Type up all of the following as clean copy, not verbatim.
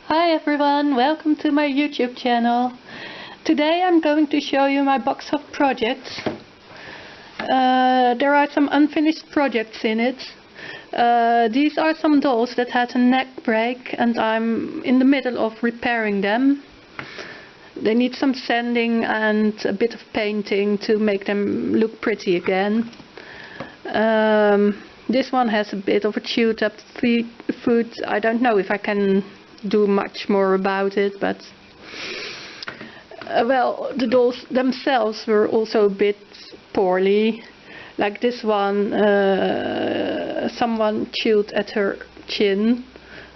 Hi everyone, welcome to my YouTube channel. Today I'm going to show you my box of projects. There are some unfinished projects in it. These are some dolls that had a neck break and I'm in the middle of repairing them. They need some sanding and a bit of painting to make them look pretty again. This one has a bit of a chewed up foot. I don't know if I can do much more about it, but well, the dolls themselves were also a bit poorly. Like this one, someone chewed at her chin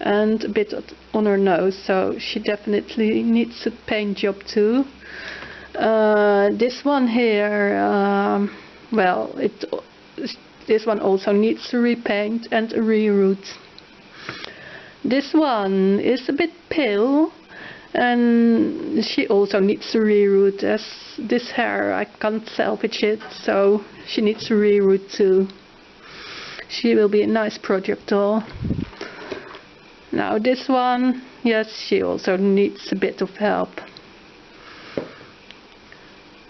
and a bit on her nose, so she definitely needs a paint job too. This one here, well, this one also needs to repaint and a reroot. This one is a bit pale and she also needs to reroot, as this hair I can't salvage it, so she needs to reroot too. She will be a nice project doll. Now this one, yes, she also needs a bit of help.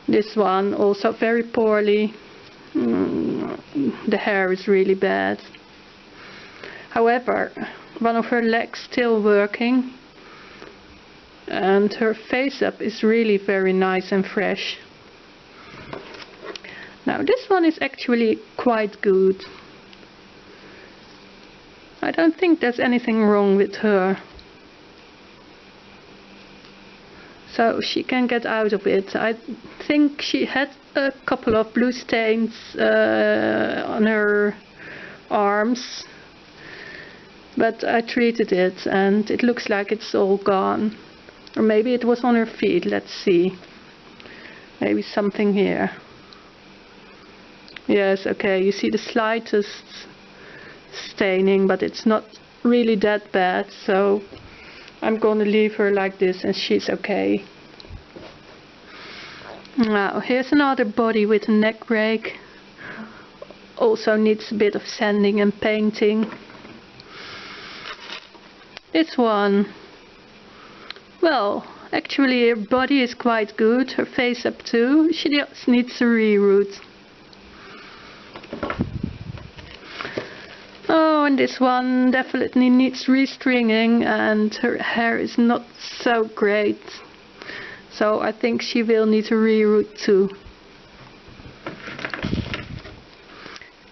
This one also very poorly. The hair is really bad. However, one of her legs still working and her face up is really very nice and fresh. Now this one is actually quite good. I don't think there's anything wrong with her, so she can get out of it. I think she had a couple of blue stains on her arms, but I treated it and it looks like it's all gone. Or maybe it was on her feet, let's see. Maybe something here. Yes, okay, you see the slightest staining, but it's not really that bad, so I'm gonna leave her like this and she's okay. Now here's another body with a neck break. Also needs a bit of sanding and painting. This one, well, actually her body is quite good, her face up too. She just needs a reroot. Oh, and this one definitely needs restringing and her hair is not so great. So I think she will need a reroot too.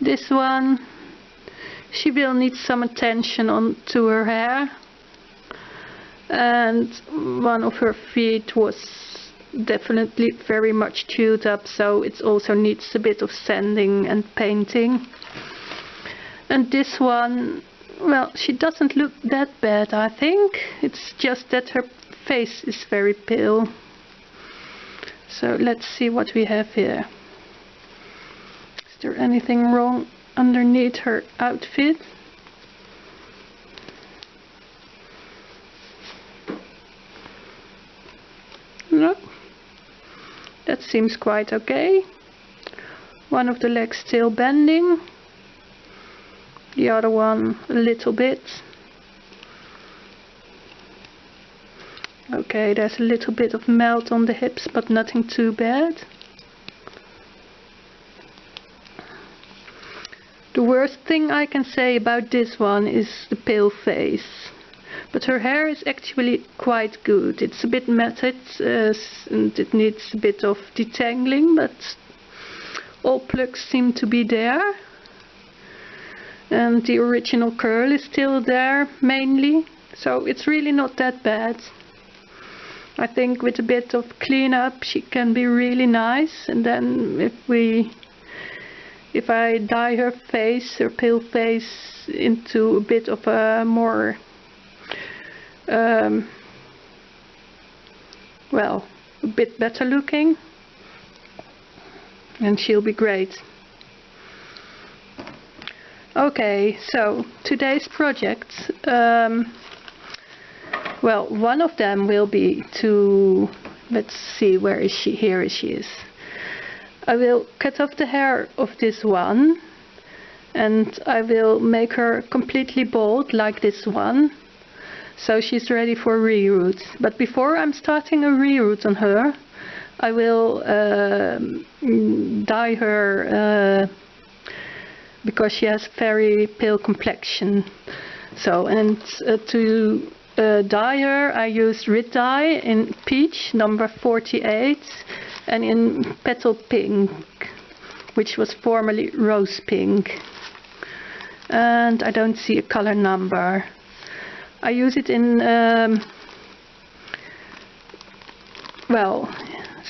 This one, she will need some attention to her hair. And one of her feet was definitely very much chewed up, so it also needs a bit of sanding and painting. And this one, well, she doesn't look that bad, I think. It's just that her face is very pale. So let's see what we have here. Is there anything wrong underneath her outfit? No, that seems quite okay. One of the legs still bending, the other one a little bit. Okay, there's a little bit of melt on the hips, but nothing too bad. The worst thing I can say about this one is the pale face. But her hair is actually quite good. It's a bit matted and it needs a bit of detangling, but all plugs seem to be there. And the original curl is still there mainly, so it's really not that bad. I think with a bit of cleanup she can be really nice, and then if I dye her face, her pale face, into a bit of a more well, a bit better looking, and she'll be great. Okay, so today's project, well, one of them will be to, let's see, where is she? Here she is. I will cut off the hair of this one and I will make her completely bald like this one. So she's ready for reroot. But before I'm starting a reroot on her, I will dye her because she has very pale complexion. So, and to dye her, I used Ritdye in peach number 48 and in petal pink, which was formerly rose pink. And I don't see a color number. I use it in well,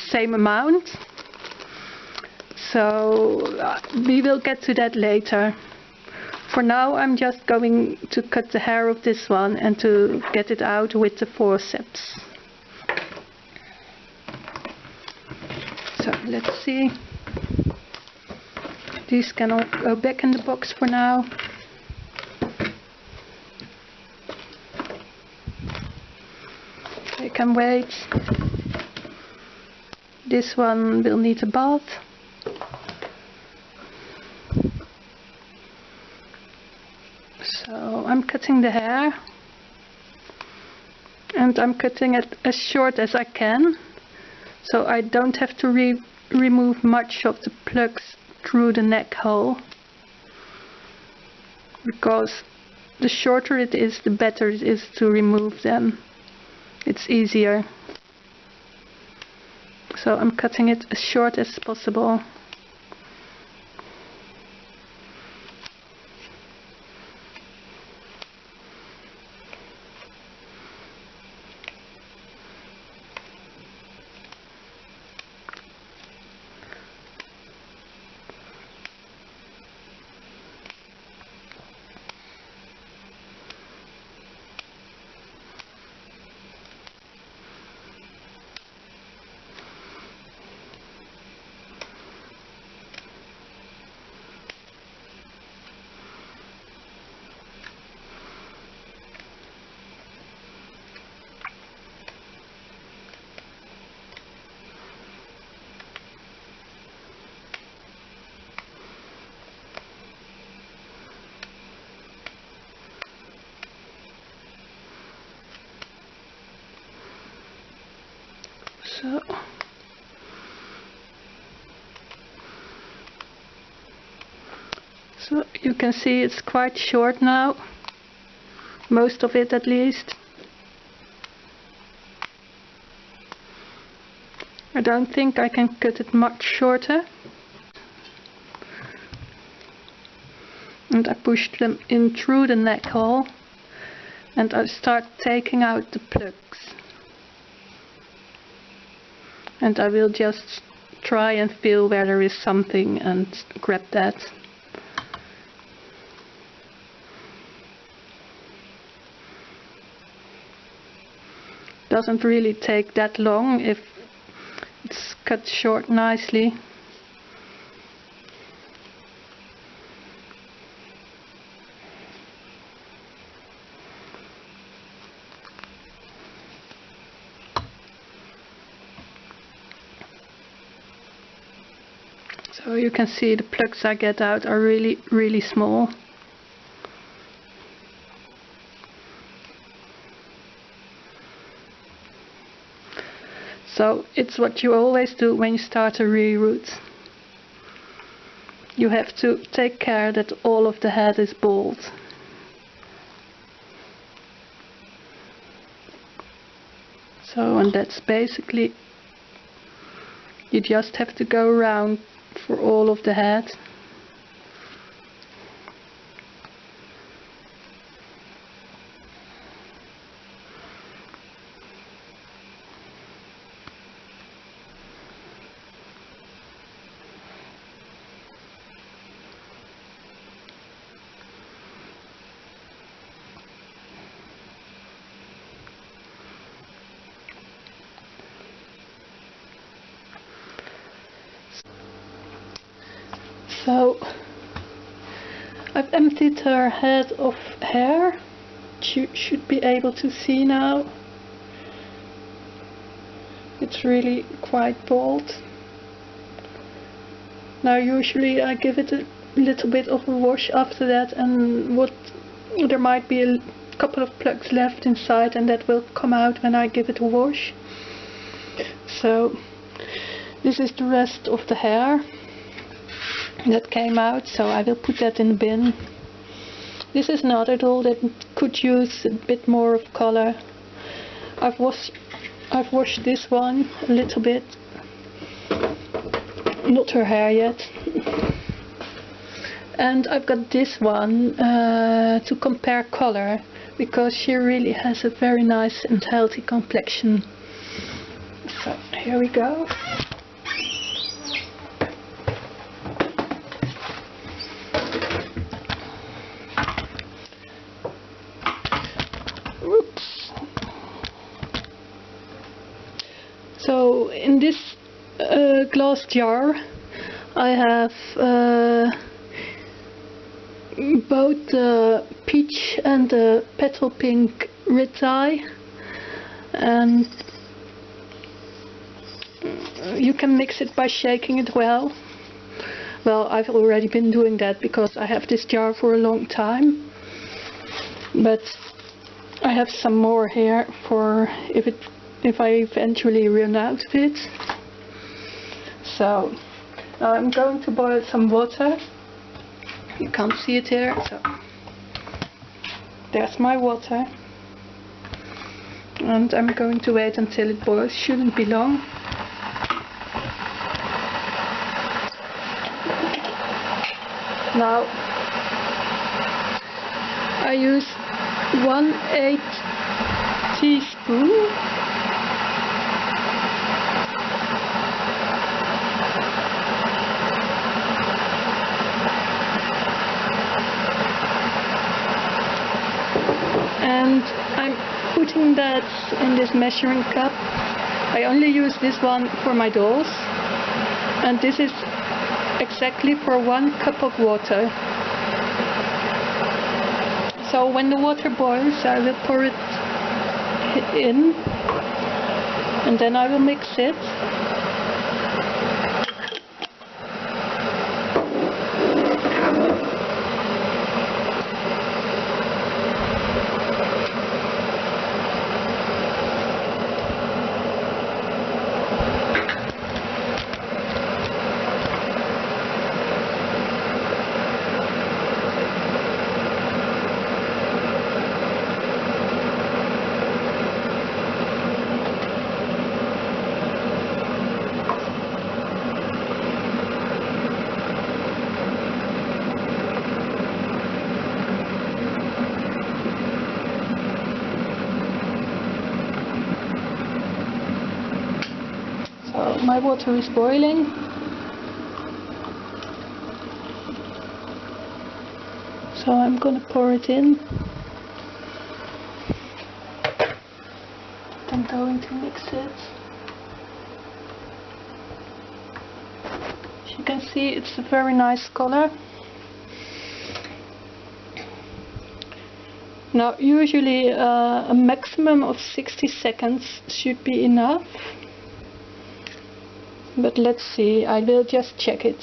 same amount. So we will get to that later. For now I'm just going to cut the hair of this one and to get it out with the forceps. So let's see. These can all go back in the box for now. They can wait. This one will need a bath. So I'm cutting the hair, and I'm cutting it as short as I can, so I don't have to remove much of the plugs through the neck hole, because the shorter it is, the better it is to remove them. It's easier. So I'm cutting it as short as possible. So you can see it's quite short now, most of it at least. I don't think I can cut it much shorter. And I pushed them in through the neck hole, and I start taking out the plugs. And I will just try and feel where there is something and grab that. Doesn't really take that long if it's cut short nicely. So you can see the plugs I get out are really small. So it's what you always do when you start a reroot. You have to take care that all of the head is bald. So, and that's basically, you just have to go around for all of the head. So I've emptied her head of hair. You should be able to see now. It's really quite bald. Now usually I give it a little bit of a wash after that, and there might be a couple of plugs left inside, and that will come out when I give it a wash. So this is the rest of the hair that came out, so I will put that in the bin. This is another doll that could use a bit more of color. I've washed this one a little bit. Not her hair yet. And I've got this one to compare color, because she really has a very nice and healthy complexion. So here we go. Oops. So in this glass jar I have both the peach and the petal pink Ritdye, and you can mix it by shaking it well. Well, I've already been doing that because I have this jar for a long time, but I have some more here for if I eventually run out of it. So I'm going to boil some water. You can't see it here, so there's my water, and I'm going to wait until it boils. Shouldn't be long. Now I use 1/8 teaspoon and I'm putting that in this measuring cup. I only use this one for my dolls, and this is exactly for 1 cup of water. So when the water boils, I will pour it in, and then I will mix it. My water is boiling, so I'm gonna pour it in. I'm going to mix it. As you can see, it's a very nice color. Now usually a maximum of 60 seconds should be enough. But let's see, I will just check it.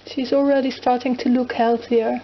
She's already starting to look healthier.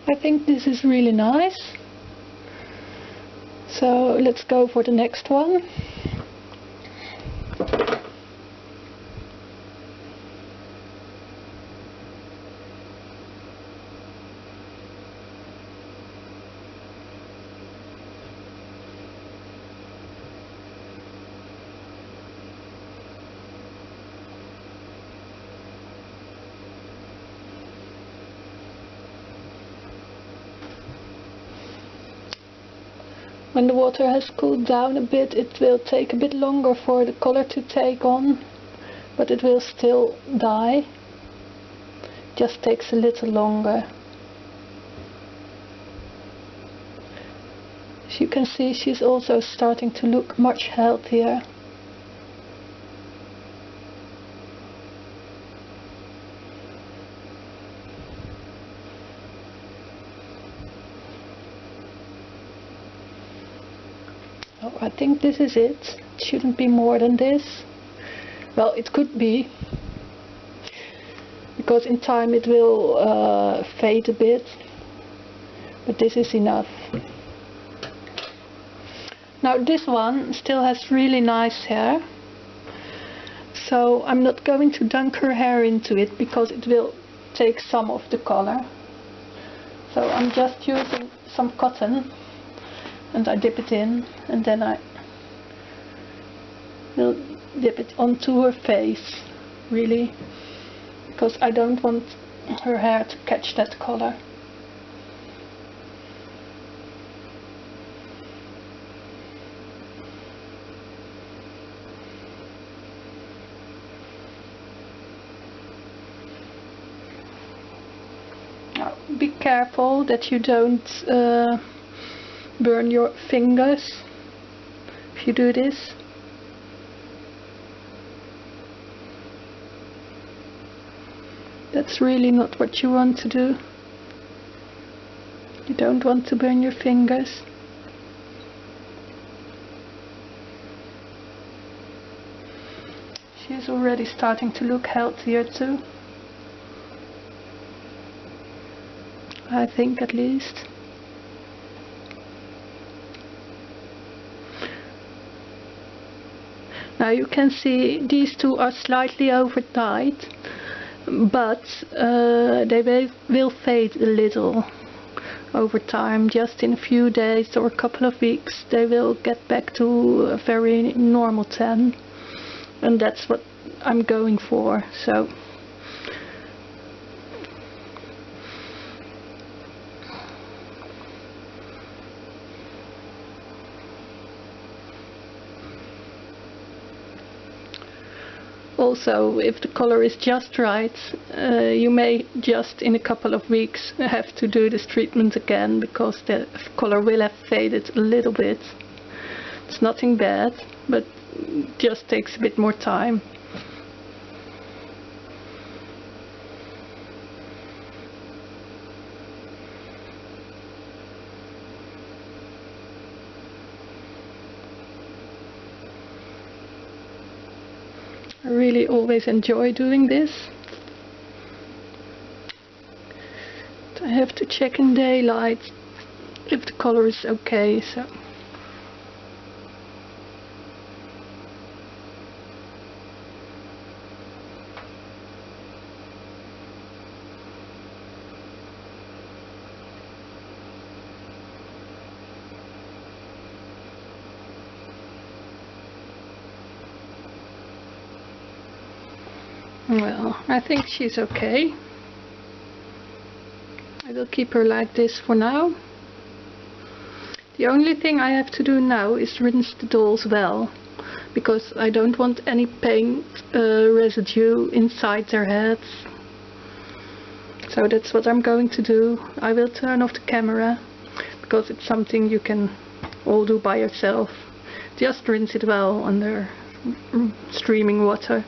I think this is really nice. So let's go for the next one. When the water has cooled down a bit, it will take a bit longer for the color to take on, but it will still dye. Just takes a little longer. As you can see, she's also starting to look much healthier. Oh, I think this is it. It shouldn't be more than this. Well, it could be, because in time it will fade a bit, but this is enough. Now this one still has really nice hair, so I'm not going to dunk her hair into it because it will take some of the color. So I'm just using some cotton and I dip it in, and then I will dip it onto her face, really, because I don't want her hair to catch that color. Now, be careful that you don't burn your fingers if you do this. That's really not what you want to do. You don't want to burn your fingers. She's already starting to look healthier too. I think, at least. Now you can see these two are slightly over dyed, but they will fade a little over time. Just in a few days or a couple of weeks they will get back to a very normal tan, and that's what I'm going for. So also, if the color is just right, you may just in a couple of weeks have to do this treatment again, because the color will have faded a little bit. It's nothing bad, but just takes a bit more time. I really always enjoy doing this. I have to check in daylight if the color is okay, so. Well, I think she's okay. I will keep her like this for now. The only thing I have to do now is rinse the dolls well, because I don't want any paint residue inside their heads. So that's what I'm going to do. I will turn off the camera, because it's something you can all do by yourself. Just rinse it well under streaming water.